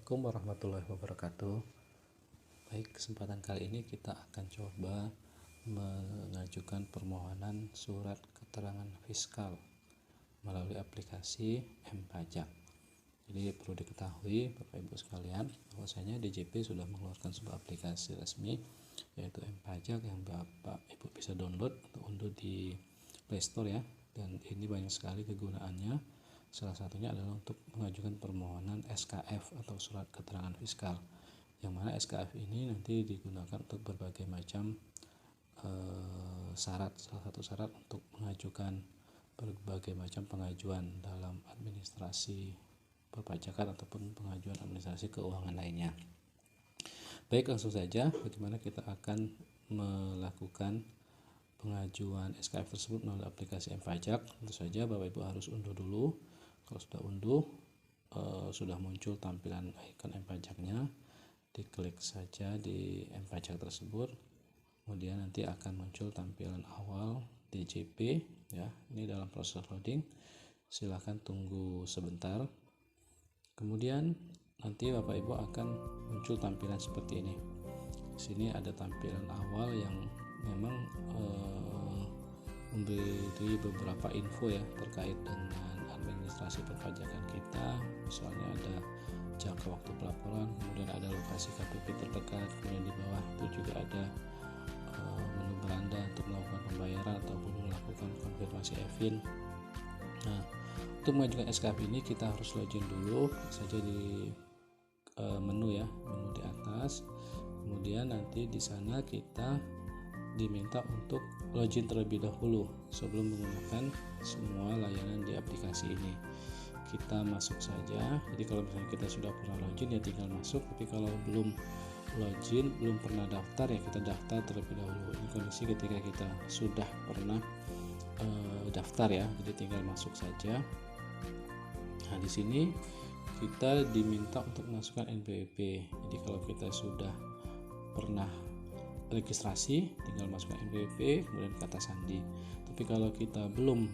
Assalamualaikum warahmatullahi wabarakatuh. Baik, kesempatan kali ini kita akan coba mengajukan permohonan surat keterangan fiskal melalui aplikasi M-Pajak. Jadi perlu diketahui Bapak Ibu sekalian, bahwasanya DJP sudah mengeluarkan sebuah aplikasi resmi yaitu M-Pajak yang Bapak Ibu bisa download atau unduh di Play Store ya. Dan ini banyak sekali kegunaannya. Salah satunya adalah untuk mengajukan permohonan SKF atau surat keterangan fiskal, yang mana SKF ini nanti digunakan untuk berbagai macam syarat. Salah satu syarat untuk mengajukan berbagai macam pengajuan dalam administrasi perpajakan ataupun pengajuan administrasi keuangan lainnya. Baik, langsung saja bagaimana kita akan melakukan pengajuan SKF tersebut melalui aplikasi M-Pajak. Tentu saja Bapak Ibu harus unduh dulu. Kalau sudah unduh, sudah muncul tampilan icon M-Pajaknya, diklik saja di M-Pajak tersebut. Kemudian nanti akan muncul tampilan awal DJP ya. Ini dalam proses loading. Silahkan tunggu sebentar. Kemudian nanti Bapak Ibu akan muncul tampilan seperti ini. Di sini ada tampilan awal yang memang memberi beberapa info ya terkait dengan administrasi perpajakan kita. Misalnya ada jangka waktu pelaporan, kemudian ada lokasi KPP terdekat, kemudian di bawah itu juga ada menu beranda untuk melakukan pembayaran ataupun melakukan konfirmasi e-fin. Nah, untuk mengajukan SKF ini kita harus login dulu saja di menu ya, menu di atas. Kemudian nanti di sana kita diminta untuk login terlebih dahulu sebelum menggunakan semua layanan di aplikasi ini. Kita masuk saja. Jadi kalau misalnya kita sudah pernah login ya tinggal masuk, tapi kalau belum login, belum pernah daftar ya kita daftar terlebih dahulu. Ini kondisi ketika kita sudah pernah daftar ya, jadi tinggal masuk saja. Nah, di sini kita diminta untuk masukkan NPWP. Jadi kalau kita sudah pernah registrasi tinggal masukkan NPWP kemudian kata sandi. Tapi kalau kita belum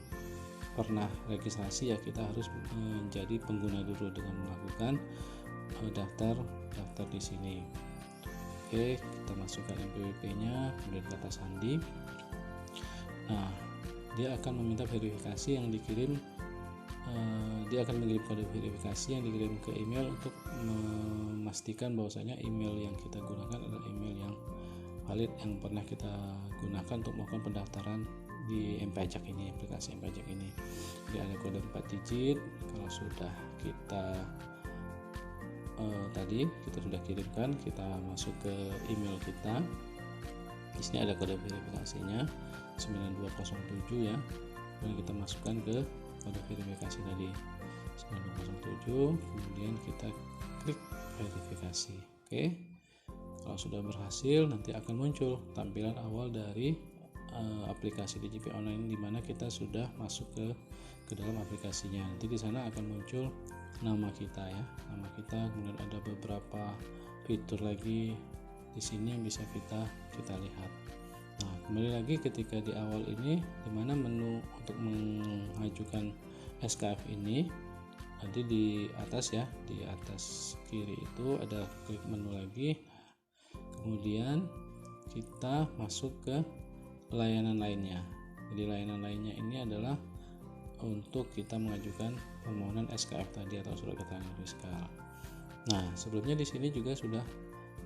pernah registrasi ya kita harus menjadi pengguna dulu dengan melakukan daftar di sini. Oke, kita masukkan NPWP-nya kemudian kata sandi. Nah, dia akan meminta verifikasi yang dikirim. Dia akan mengirim kode verifikasi yang dikirim ke email untuk memastikan bahwasanya email yang kita gunakan adalah email yang valid yang pernah kita gunakan untuk melakukan pendaftaran di M-Pajak ini, aplikasi M-Pajak ini. Jadi ada kode 4 digit. Kalau sudah kita tadi kita sudah kirimkan, kita masuk ke email kita. Di sini ada kode verifikasinya 9207 ya. Dan kita masukkan ke kode verifikasi tadi 9207, kemudian kita klik verifikasi. Oke. Kalau sudah berhasil, nanti akan muncul tampilan awal dari aplikasi DJP online di mana kita sudah masuk ke dalam aplikasinya. Nanti di sana akan muncul nama kita ya, nama kita, kemudian ada beberapa fitur lagi di sini yang bisa kita lihat. Nah, kembali lagi ketika di awal ini, di mana menu untuk mengajukan SKF ini, nanti di atas ya, di atas kiri itu ada klik menu lagi. Kemudian kita masuk ke layanan lainnya. Jadi layanan lainnya ini adalah untuk kita mengajukan permohonan SKF tadi atau surat keterangan fiskal. Nah, sebelumnya di sini juga sudah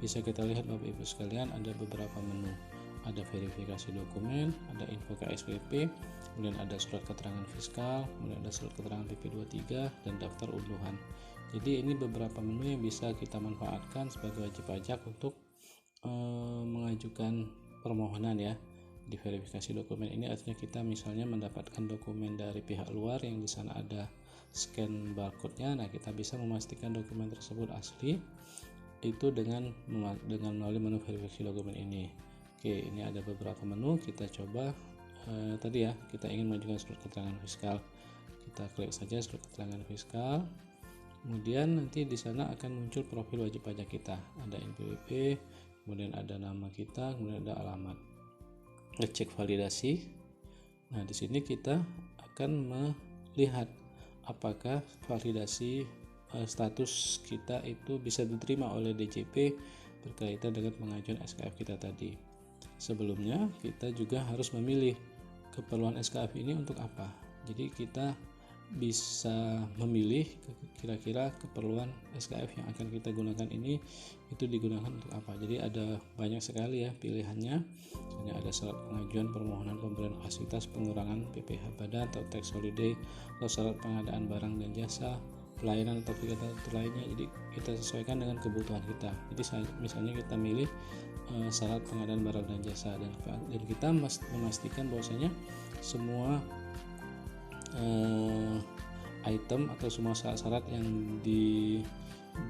bisa kita lihat Bapak Ibu sekalian ada beberapa menu. Ada verifikasi dokumen, ada info KSPP, kemudian ada surat keterangan fiskal, kemudian ada surat keterangan PP23 dan daftar unduhan. Jadi ini beberapa menu yang bisa kita manfaatkan sebagai wajib pajak untuk mengajukan permohonan ya. Di verifikasi dokumen ini artinya kita misalnya mendapatkan dokumen dari pihak luar yang di sana ada scan barcode-nya. Nah, kita bisa memastikan dokumen tersebut asli itu dengan melalui menu verifikasi dokumen ini. Oke, ini ada beberapa menu, kita coba tadi ya, kita ingin mengajukan surat keterangan fiskal. Kita klik saja surat keterangan fiskal. Kemudian nanti di sana akan muncul profil wajib pajak kita. Ada NPWP, kemudian ada nama kita, kemudian ada alamat. Ngecek validasi. Nah, di sini kita akan melihat apakah validasi status kita itu bisa diterima oleh DJP berkaitan dengan pengajuan SKF kita tadi. Sebelumnya kita juga harus memilih keperluan SKF ini untuk apa. Jadi kita bisa memilih kira-kira keperluan SKF yang akan kita gunakan ini itu digunakan untuk apa. Jadi ada banyak sekali ya pilihannya. Misalnya ada syarat pengajuan permohonan pemberian fasilitas pengurangan PPh badan atau tax holiday, atau syarat pengadaan barang dan jasa, pelayanan atau kegiatan lainnya. Jadi kita sesuaikan dengan kebutuhan kita. Jadi misalnya kita milih syarat pengadaan barang dan jasa, dan kita memastikan bahwasanya semua item atau semua syarat yang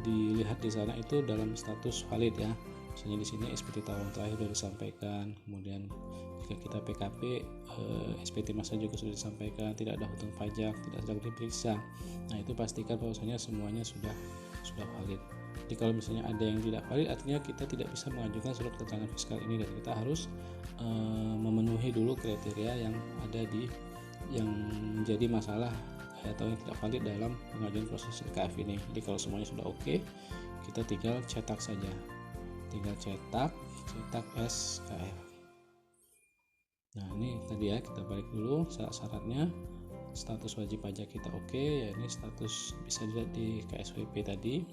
dilihat di sana itu dalam status valid ya. Misalnya di sini SPT tahun terakhir sudah disampaikan, kemudian jika kita PKP SPT masa juga sudah disampaikan, tidak ada hutang pajak, tidak sedang diperiksa. Nah itu pastikan bahwasanya semuanya sudah valid. Jadi kalau misalnya ada yang tidak valid, artinya kita tidak bisa mengajukan surat keterangan fiskal ini, dan kita harus memenuhi dulu kriteria yang ada yang menjadi masalah atau yang tidak valid dalam pengajuan proses SKF ini. Jadi kalau semuanya sudah oke, kita tinggal cetak saja, tinggal cetak SKF. Nah ini tadi ya, kita balik dulu syarat-syaratnya. Status wajib pajak kita oke, ya ini status bisa dilihat di KSWP tadi.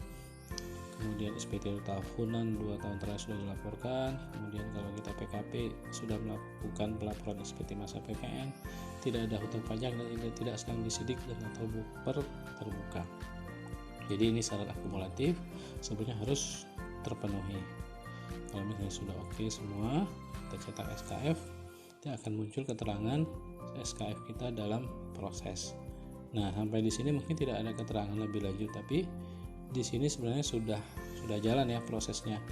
Kemudian SPT tahunan 2 tahun terakhir sudah dilaporkan. Kemudian kalau kita PKP sudah melakukan pelaporan SPT masa PPN, tidak ada hutang pajak dan tidak sedang disidik dan atau bukber terbuka. Jadi ini syarat akumulatif sebenarnya harus terpenuhi. Kalau misalnya sudah oke semua, kita cetak SKF, nanti akan muncul keterangan SKF kita dalam proses. Nah sampai di sini mungkin tidak ada keterangan lebih lanjut, tapi di sini sebenarnya sudah jalan ya prosesnya.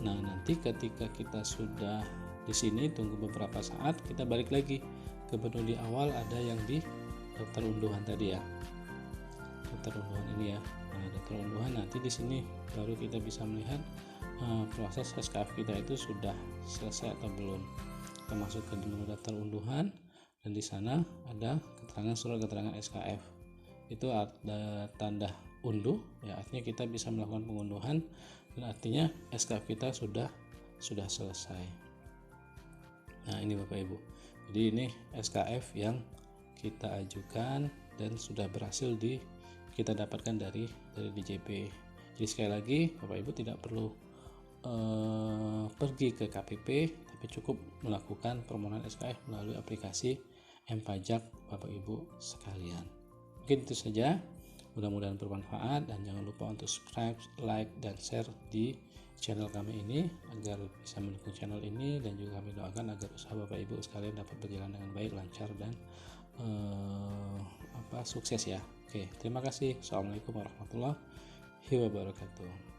Nah nanti ketika kita sudah di sini, tunggu beberapa saat, kita balik lagi ke menu di awal, ada yang di daftar unduhan tadi ya, daftar unduhan ini ya. Nah daftar unduhan nanti di sini baru kita bisa melihat proses SKF kita itu sudah selesai atau belum. Kita masuk ke menu daftar unduhan, dan di sana ada keterangan surat keterangan SKF. Itu ada tanda unduh ya, artinya kita bisa melakukan pengunduhan, dan artinya SKF kita sudah selesai. Nah ini Bapak Ibu, jadi ini SKF yang kita ajukan dan sudah berhasil kita dapatkan dari DJP. Jadi sekali lagi Bapak Ibu tidak perlu pergi ke KPP, tapi cukup melakukan permohonan SKF melalui aplikasi M-Pajak Bapak Ibu sekalian. Mungkin itu saja. Mudah-mudahan bermanfaat, dan jangan lupa untuk subscribe, like, dan share di channel kami ini agar bisa mendukung channel ini, dan juga kami doakan agar usaha Bapak Ibu sekalian dapat berjalan dengan baik, lancar, dan sukses ya. Oke, terima kasih. Assalamualaikum warahmatullahi wabarakatuh.